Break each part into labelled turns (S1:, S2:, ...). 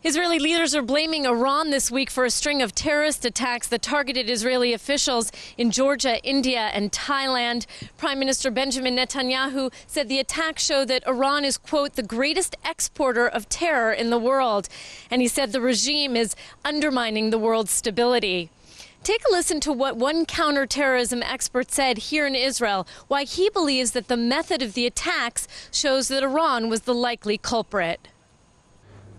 S1: Israeli leaders are blaming Iran this week for a string of terrorist attacks that targeted Israeli officials in Georgia, India, and Thailand. Prime Minister Benjamin Netanyahu said the attacks show that Iran is, quote, the greatest exporter of terror in the world. And he said the regime is undermining the world's stability. Take a listen to what one counter-terrorism expert said here in Israel, why he believes that the method of the attacks shows that Iran was the likely culprit.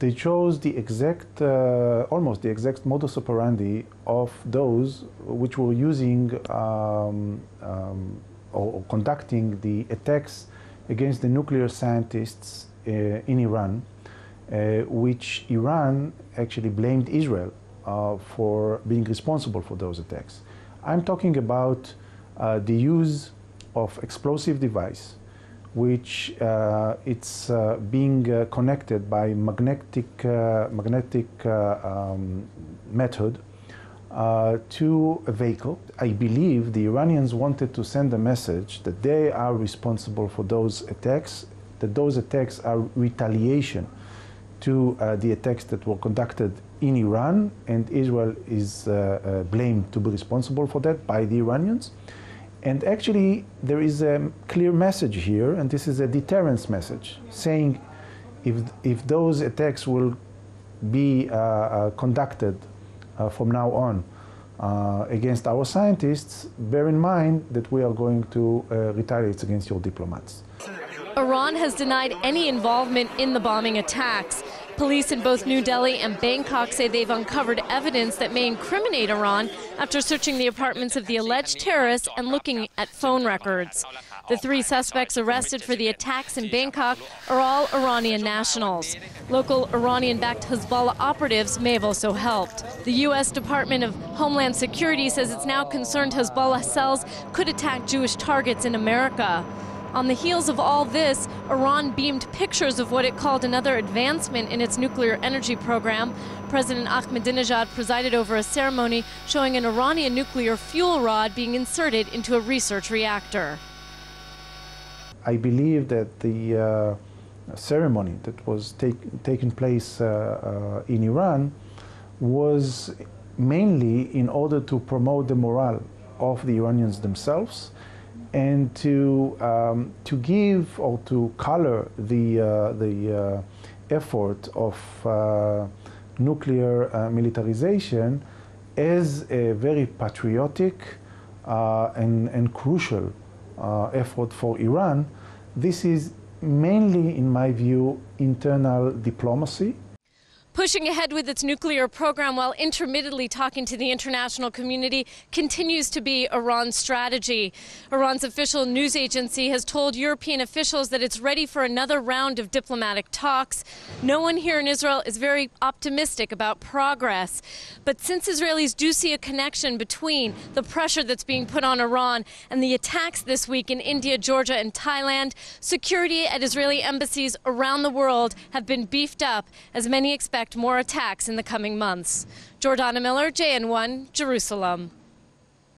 S2: They chose the exact, almost the exact modus operandi of those which were using or conducting the attacks against the nuclear scientists in Iran, which Iran actually blamed Israel for being responsible for those attacks. I'm talking about the use of explosive device, which it's being connected by magnetic method to a vehicle. I believe the Iranians wanted to send a message that they are responsible for those attacks, that those attacks are retaliation to the attacks that were conducted in Iran, and Israel is blamed to be responsible for that by the Iranians. And actually, there is a clear message here, and this is a deterrence message, saying if those attacks will be conducted from now on against our scientists, bear in mind that we are going to retaliate against your diplomats.
S1: Iran has denied any involvement in the bombing attacks. Police in both New Delhi and Bangkok say they've uncovered evidence that may incriminate Iran after searching the apartments of the alleged terrorists and looking at phone records. The three suspects arrested for the attacks in Bangkok are all Iranian nationals. Local Iranian-backed Hezbollah operatives may have also helped. The U.S. Department of Homeland Security says it's now concerned Hezbollah cells could attack Jewish targets in America. On the heels of all this, Iran beamed pictures of what it called another advancement in its nuclear energy program. President Ahmadinejad presided over a ceremony showing an Iranian nuclear fuel rod being inserted into a research reactor.
S2: I believe that the ceremony that was taking place in Iran was mainly in order to promote the morale of the Iranians themselves, and to give or to color the effort of nuclear militarization as a very patriotic and crucial effort for Iran. This is mainly, in my view, internal diplomacy.
S1: Pushing ahead with its nuclear program while intermittently talking to the international community continues to be Iran's strategy. Iran's official news agency has told European officials that it's ready for another round of diplomatic talks. No one here in Israel is very optimistic about progress. But since Israelis do see a connection between the pressure that's being put on Iran and the attacks this week in India, Georgia, and Thailand, security at Israeli embassies around the world have been beefed up as many expect more attacks in the coming months. Jordana Miller, JN1, Jerusalem.